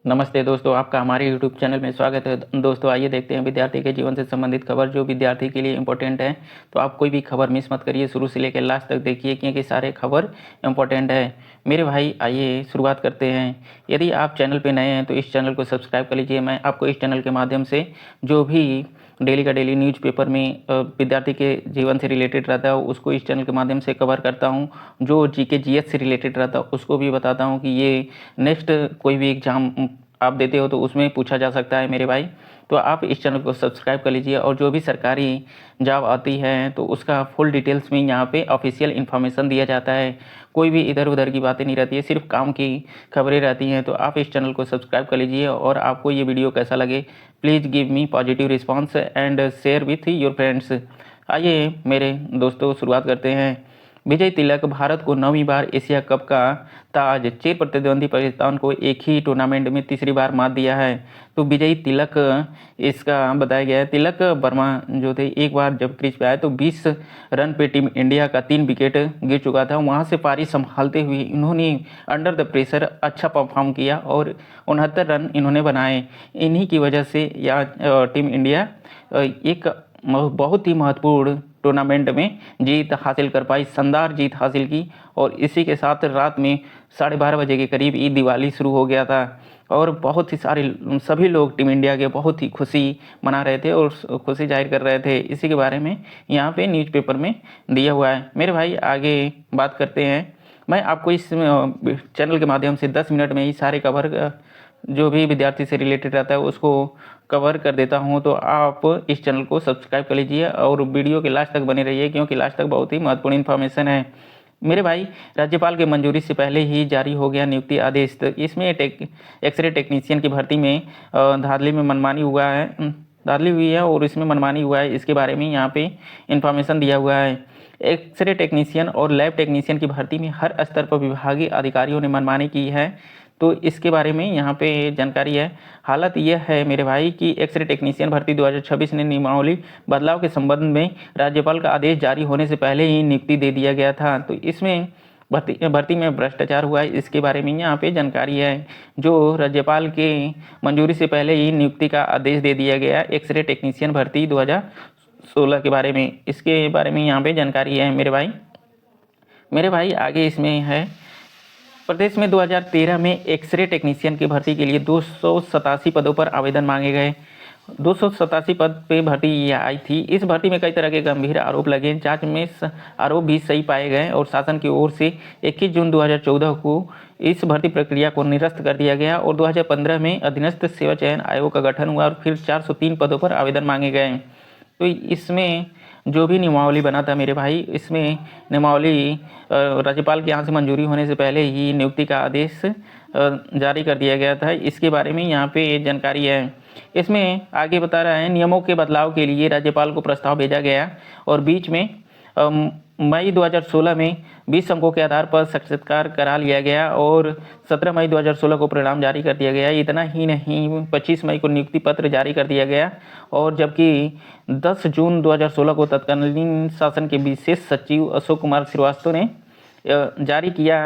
नमस्ते दोस्तों, आपका हमारे YouTube चैनल में स्वागत है। दोस्तों आइए देखते हैं विद्यार्थी के जीवन से संबंधित खबर जो विद्यार्थी के लिए इम्पोर्टेंट है। तो आप कोई भी खबर मिस मत करिए, शुरू से लेकर लास्ट तक देखिए क्योंकि सारे खबर इम्पोर्टेंट है। मेरे भाई आइए शुरुआत करते हैं। यदि आप चैनल पर नए हैं तो इस चैनल को सब्सक्राइब कर लीजिए। मैं आपको इस चैनल के माध्यम से जो भी डेली का डेली न्यूज़पेपर में विद्यार्थी के जीवन से रिलेटेड रहता है उसको इस चैनल के माध्यम से कवर करता हूँ। जो जीके जीएस से रिलेटेड रहता है उसको भी बताता हूँ कि ये नेक्स्ट कोई भी एग्ज़ाम आप देते हो तो उसमें पूछा जा सकता है मेरे भाई। तो आप इस चैनल को सब्सक्राइब कर लीजिए और जो भी सरकारी जॉब आती है तो उसका फुल डिटेल्स में यहाँ पे ऑफिशियल इन्फॉर्मेशन दिया जाता है। कोई भी इधर उधर की बातें नहीं रहती है, सिर्फ काम की खबरें रहती हैं। तो आप इस चैनल को सब्सक्राइब कर लीजिए और आपको ये वीडियो कैसा लगे please give me positive response and share with your friends. आइए मेरे दोस्तों शुरुआत करते हैं। विजय तिलक भारत को 9वीं बार एशिया कप का ताज, चिर प्रतिद्वंदी पाकिस्तान को एक ही टूर्नामेंट में तीसरी बार मात दिया है। तो विजय तिलक इसका बताया गया है। तिलक वर्मा जो थे एक बार जब क्रीज पे आए तो 20 रन पे टीम इंडिया का 3 विकेट गिर चुका था। वहां से पारी संभालते हुए इन्होंने अंडर द प्रेशर अच्छा परफॉर्म किया और 69 रन इन्होंने बनाए। इन्हीं की वजह से या टीम इंडिया एक बहुत ही महत्वपूर्ण टूर्नामेंट में जीत हासिल कर पाई, शानदार जीत हासिल की। और इसी के साथ रात में 12:30 बजे के करीब ईद दिवाली शुरू हो गया था और बहुत ही सारे सभी लोग टीम इंडिया के बहुत ही खुशी मना रहे थे और खुशी जाहिर कर रहे थे। इसी के बारे में यहाँ पे न्यूज़पेपर में दिया हुआ है। मेरे भाई आगे बात करते हैं। मैं आपको इस चैनल के माध्यम से 10 मिनट में ही सारे कवर जो भी विद्यार्थी से रिलेटेड रहता है उसको कवर कर देता हूं। तो आप इस चैनल को सब्सक्राइब कर लीजिए और वीडियो के लास्ट तक बने रहिए क्योंकि लास्ट तक बहुत ही महत्वपूर्ण इन्फॉर्मेशन है। मेरे भाई राज्यपाल की मंजूरी से पहले ही जारी हो गया नियुक्ति आदेश। तो इसमें एक्सरे टेक्नीशियन की भर्ती में धांधली में मनमानी हुआ है, धांधली हुई है और इसमें मनमानी हुआ है। इसके बारे में यहाँ पे इन्फॉर्मेशन दिया हुआ है। एक्सरे टेक्नीशियन और लैब टेक्नीशियन की भर्ती में हर स्तर पर विभागीय अधिकारियों ने मनमानी की है। तो इसके बारे में यहाँ पे जानकारी है। हालत यह है मेरे भाई कि एक्सरे टेक्नीशियन भर्ती 2026 ने नियमावली बदलाव के संबंध में राज्यपाल का आदेश जारी होने से पहले ही नियुक्ति दे दिया गया था। तो इसमें भर्ती में भ्रष्टाचार हुआ है, इसके बारे में यहाँ पे जानकारी है। जो राज्यपाल के मंजूरी से पहले ही नियुक्ति का आदेश दे दिया गया एक्सरे टेक्नीशियन भर्ती 2016 के बारे में, इसके बारे में यहाँ पे जानकारी है मेरे भाई आगे इसमें है। प्रदेश में 2013 में एक्सरे टेक्नीशियन की भर्ती के लिए 287 पदों पर आवेदन मांगे गए। 287 पद पे भर्ती ये आई थी। इस भर्ती में कई तरह के गंभीर आरोप लगे, जांच में आरोप भी सही पाए गए और शासन की ओर से 21 जून 2014 को इस भर्ती प्रक्रिया को निरस्त कर दिया गया और 2015 में अधीनस्थ सेवा चयन आयोग का गठन हुआ और फिर 403 पदों पर आवेदन मांगे गए। तो इसमें जो भी नियमावली बना था मेरे भाई, इसमें नियमावली राज्यपाल के यहाँ से मंजूरी होने से पहले ही नियुक्ति का आदेश जारी कर दिया गया था। इसके बारे में यहाँ पे जानकारी है। इसमें आगे बता रहा है नियमों के बदलाव के लिए राज्यपाल को प्रस्ताव भेजा गया और बीच में मई 2016 में 20 अंकों के आधार पर साक्षात्कार करा लिया गया और 17 मई 2016 को परिणाम जारी कर दिया गया। इतना ही नहीं, 25 मई को नियुक्ति पत्र जारी कर दिया गया और जबकि 10 जून 2016 को तत्कालीन शासन के विशेष सचिव अशोक कुमार श्रीवास्तव ने जारी किया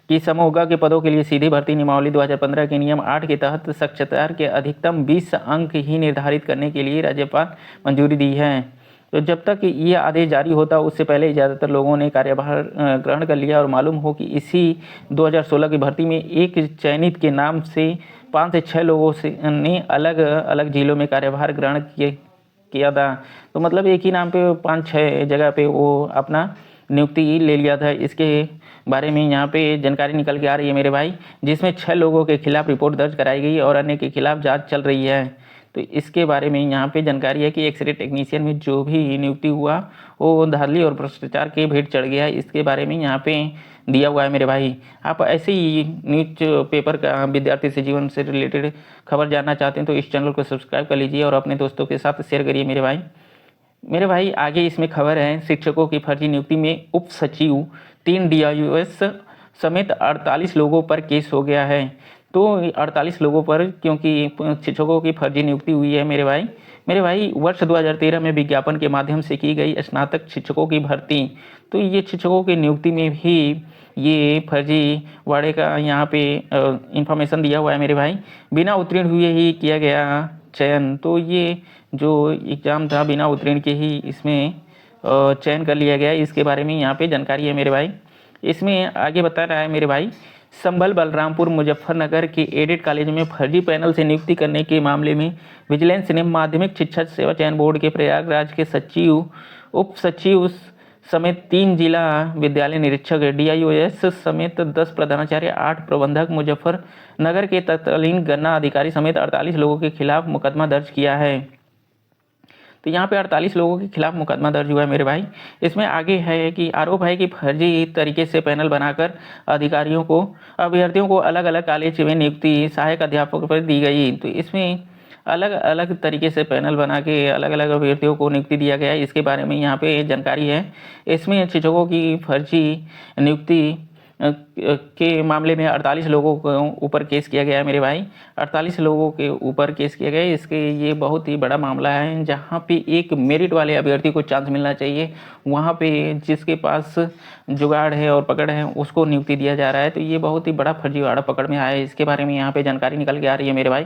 कि समूह के पदों के लिए सीधी भर्ती नियमावली 2015 के नियम 8 के तहत साक्षात्कार के अधिकतम 20 अंक ही निर्धारित करने के लिए राज्यपाल मंजूरी दी है। तो जब तक ये आदेश जारी होता उससे पहले ज़्यादातर लोगों ने कार्यभार ग्रहण कर लिया और मालूम हो कि इसी 2016 की भर्ती में एक चयनित के नाम से 5 से 6 लोगों से ने अलग अलग जिलों में कार्यभार ग्रहण किया था। तो मतलब एक ही नाम पे 5-6 जगह पे वो अपना नियुक्ति ले लिया था। इसके बारे में यहाँ पे जानकारी निकल के आ रही है मेरे भाई, जिसमें 6 लोगों के खिलाफ रिपोर्ट दर्ज कराई गई और अन्य के खिलाफ जांच चल रही है। तो इसके बारे में यहाँ पे जानकारी है कि एक्सरे टेक्नीशियन में जो भी नियुक्ति हुआ वो धांधली और भ्रष्टाचार के भेंट चढ़ गया। इसके बारे में यहाँ पे दिया हुआ है मेरे भाई। आप ऐसे ही न्यूज पेपर का विद्यार्थी से जीवन से रिलेटेड खबर जानना चाहते हैं तो इस चैनल को सब्सक्राइब कर लीजिए और अपने दोस्तों के साथ शेयर करिए मेरे भाई आगे इसमें खबर है। शिक्षकों की फर्जी नियुक्ति में उप सचिव 3 DIOS समेत 48 लोगों पर केस हो गया है। तो 48 लोगों पर क्योंकि शिक्षकों की फर्जी नियुक्ति हुई है मेरे भाई वर्ष 2013 में विज्ञापन के माध्यम से की गई स्नातक शिक्षकों की भर्ती, तो ये शिक्षकों की नियुक्ति में भी ये फर्जी वाड़े का यहाँ पे इंफॉर्मेशन दिया हुआ है मेरे भाई। बिना उत्तीर्ण हुए ही किया गया चयन, तो ये जो एग्ज़ाम था बिना उत्तीर्ण के ही इसमें चयन कर लिया गया, इसके बारे में यहाँ पे जानकारी है मेरे भाई। इसमें आगे बता रहा है मेरे भाई, संभल बलरामपुर मुजफ्फरनगर के एडेड कॉलेज में फर्जी पैनल से नियुक्ति करने के मामले में विजिलेंस ने माध्यमिक शिक्षा सेवा चयन बोर्ड के प्रयागराज के सचिव, उप सचिव समेत 3 जिला विद्यालय निरीक्षक, DIOS समेत 10 प्रधानाचार्य, 8 प्रबंधक, मुजफ्फरनगर के तत्कालीन गन्ना अधिकारी समेत 48 लोगों के खिलाफ मुकदमा दर्ज किया है। तो यहाँ पे 48 लोगों के खिलाफ मुकदमा दर्ज हुआ है मेरे भाई। इसमें आगे है कि आरोप है कि फर्जी तरीके से पैनल बनाकर अभ्यर्थियों को अलग अलग कॉलेज में नियुक्ति सहायक अध्यापक पर दी गई। तो इसमें अलग अलग तरीके से पैनल बना के अलग अलग अभ्यर्थियों को नियुक्ति दिया गया है, इसके बारे में यहाँ पे जानकारी है। इसमें शिक्षकों की फर्जी नियुक्ति के मामले में 48 लोगों के ऊपर केस किया गया है मेरे भाई। 48 लोगों के ऊपर केस किया गया है। इसके ये बहुत ही बड़ा मामला है, जहाँ पे एक मेरिट वाले अभ्यर्थी को चांस मिलना चाहिए, वहाँ पे जिसके पास जुगाड़ है और पकड़ है उसको नियुक्ति दिया जा रहा है। तो ये बहुत ही बड़ा फर्जीवाड़ा पकड़ में आया है, इसके बारे में यहाँ पे जानकारी निकल के आ रही है मेरे भाई।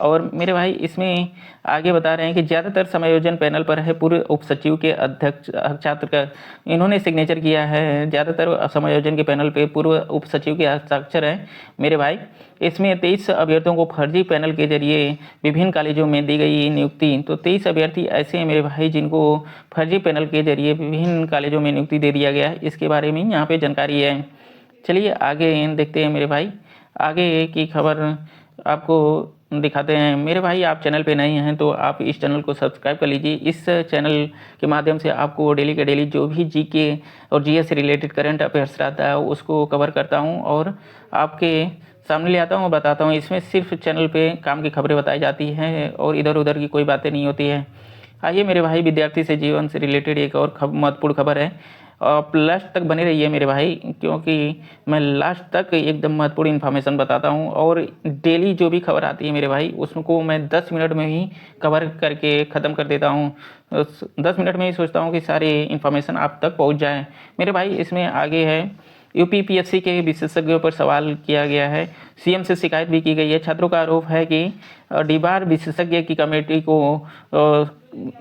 और मेरे भाई इसमें आगे बता रहे हैं कि ज़्यादातर समायोजन पैनल पर है पूर्व उप सचिव के अध्यक्ष छात्र का इन्होंने सिग्नेचर किया है। ज़्यादातर समायोजन के पैनल पे पूर्व उप सचिव के हस्ताक्षर हैं मेरे भाई। इसमें 23 अभ्यर्थियों को फर्जी पैनल के जरिए विभिन्न कॉलेजों में दी गई नियुक्ति। तो 23 अभ्यर्थी ऐसे हैं मेरे भाई जिनको फर्जी पैनल के जरिए विभिन्न कॉलेजों में नियुक्ति दे दिया गया है, इसके बारे में यहाँ पे जानकारी है। चलिए आगे देखते हैं मेरे भाई, आगे की खबर आपको दिखाते हैं। मेरे भाई आप चैनल पे नए हैं तो आप इस चैनल को सब्सक्राइब कर लीजिए। इस चैनल के माध्यम से आपको डेली के डेली जो भी GK और GS से रिलेटेड करंट अफेयर्स रहता है उसको कवर करता हूं और आपके सामने ले आता हूं, बताता हूं। इसमें सिर्फ चैनल पे काम की खबरें बताई जाती हैं और इधर उधर की कोई बातें नहीं होती है। आइए मेरे भाई, विद्यार्थी से जीवन से रिलेटेड एक और महत्वपूर्ण खबर है। आप लास्ट तक बने रहिए मेरे भाई, क्योंकि मैं लास्ट तक एकदम महत्वपूर्ण इन्फॉर्मेशन बताता हूं और डेली जो भी खबर आती है मेरे भाई उसको मैं 10 मिनट में ही कवर करके ख़त्म कर देता हूं। 10 मिनट में ही सोचता हूं कि सारी इन्फॉर्मेशन आप तक पहुंच जाए मेरे भाई। इसमें आगे है, UPPSC के विशेषज्ञों पर सवाल किया गया है, CM से शिकायत भी की गई है। छात्रों का आरोप है कि डीबार विशेषज्ञ की कमेटी को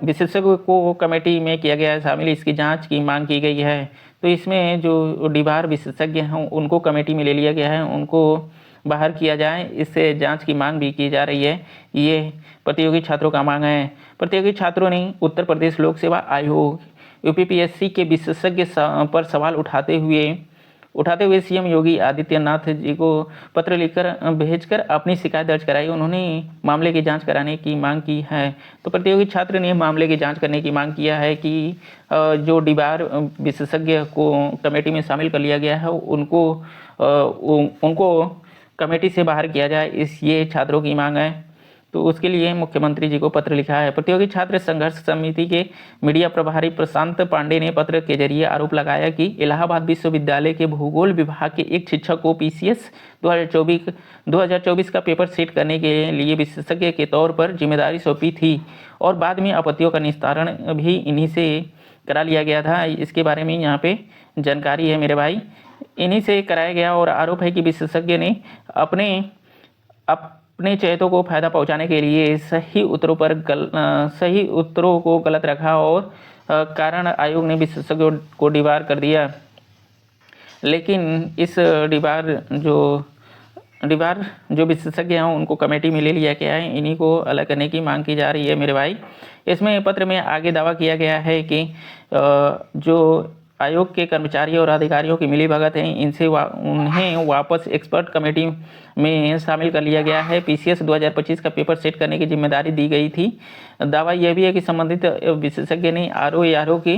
विशेषज्ञ को कमेटी में किया गया है शामिल, इसकी जांच की मांग की गई है। तो इसमें जो डीबार विशेषज्ञ हैं उनको कमेटी में ले लिया गया है, उनको बाहर किया जाए, इससे जांच की मांग भी की जा रही है। ये प्रतियोगी छात्रों का मांग है। प्रतियोगी छात्रों ने उत्तर प्रदेश लोक सेवा आयोग UPPSC के विशेषज्ञ पर सवाल उठाते हुए CM योगी आदित्यनाथ जी को पत्र लिखकर भेजकर अपनी शिकायत दर्ज कराई। उन्होंने मामले की जांच कराने की मांग की है। तो प्रतियोगी छात्र ने मामले की जांच करने की मांग किया है कि जो डीबार विशेषज्ञ को कमेटी में शामिल कर लिया गया है उनको कमेटी से बाहर किया जाए, ये छात्रों की मांग है। तो उसके लिए मुख्यमंत्री जी को पत्र लिखा है। प्रतियोगी छात्र संघर्ष समिति के मीडिया प्रभारी प्रशांत पांडे ने पत्र के जरिए आरोप लगाया कि इलाहाबाद विश्वविद्यालय के भूगोल विभाग के एक शिक्षक को PCS 2024 का पेपर सेट करने के लिए विशेषज्ञ के तौर पर जिम्मेदारी सौंपी थी और बाद में आपत्तियों का निस्तारण भी इन्हीं से करा लिया गया था। इसके बारे में यहाँ पे जानकारी है मेरे भाई, इन्हीं से कराया गया। और आरोप है कि विशेषज्ञ ने अपने चयतों को फायदा पहुंचाने के लिए सही उत्तरों को गलत रखा और कारण आयोग ने विशेषज्ञों को डीबार कर दिया। लेकिन इस डीबार जो विशेषज्ञ हैं उनको कमेटी में ले लिया गया है, इन्हीं को अलग करने की मांग की जा रही है मेरे भाई। इसमें पत्र में आगे दावा किया गया है कि जो आयोग के कर्मचारी और अधिकारियों की मिलीभगत हैं, इनसे उन्हें वापस एक्सपर्ट कमेटी में शामिल कर लिया गया है। PCS 2025 का पेपर सेट करने की जिम्मेदारी दी गई थी। दावा यह भी है कि संबंधित विशेषज्ञ ने RO की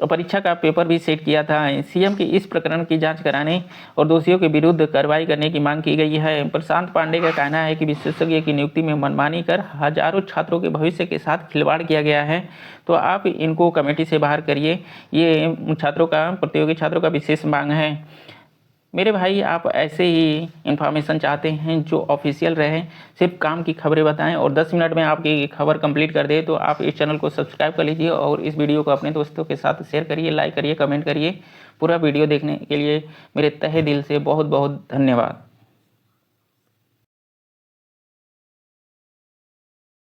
परीक्षा का पेपर भी सेट किया था। CM की इस प्रकरण की जांच कराने और दोषियों के विरुद्ध कार्रवाई करने की मांग की गई है। प्रशांत पांडे का कहना है कि विशेषज्ञ की नियुक्ति में मनमानी कर हजारों छात्रों के भविष्य के साथ खिलवाड़ किया गया है, तो आप इनको कमेटी से बाहर करिए। ये प्रतियोगी छात्रों का विशेष मांग है। मेरे भाई, आप ऐसे ही इन्फॉर्मेशन चाहते हैं जो ऑफिशियल रहे, सिर्फ काम की खबरें बताएं और 10 मिनट में आपकी खबर कंप्लीट कर दे, तो आप इस चैनल को सब्सक्राइब कर लीजिए और इस वीडियो को अपने दोस्तों के साथ शेयर करिए, लाइक करिए, कमेंट करिए। पूरा वीडियो देखने के लिए मेरे तहे दिल से बहुत बहुत धन्यवाद।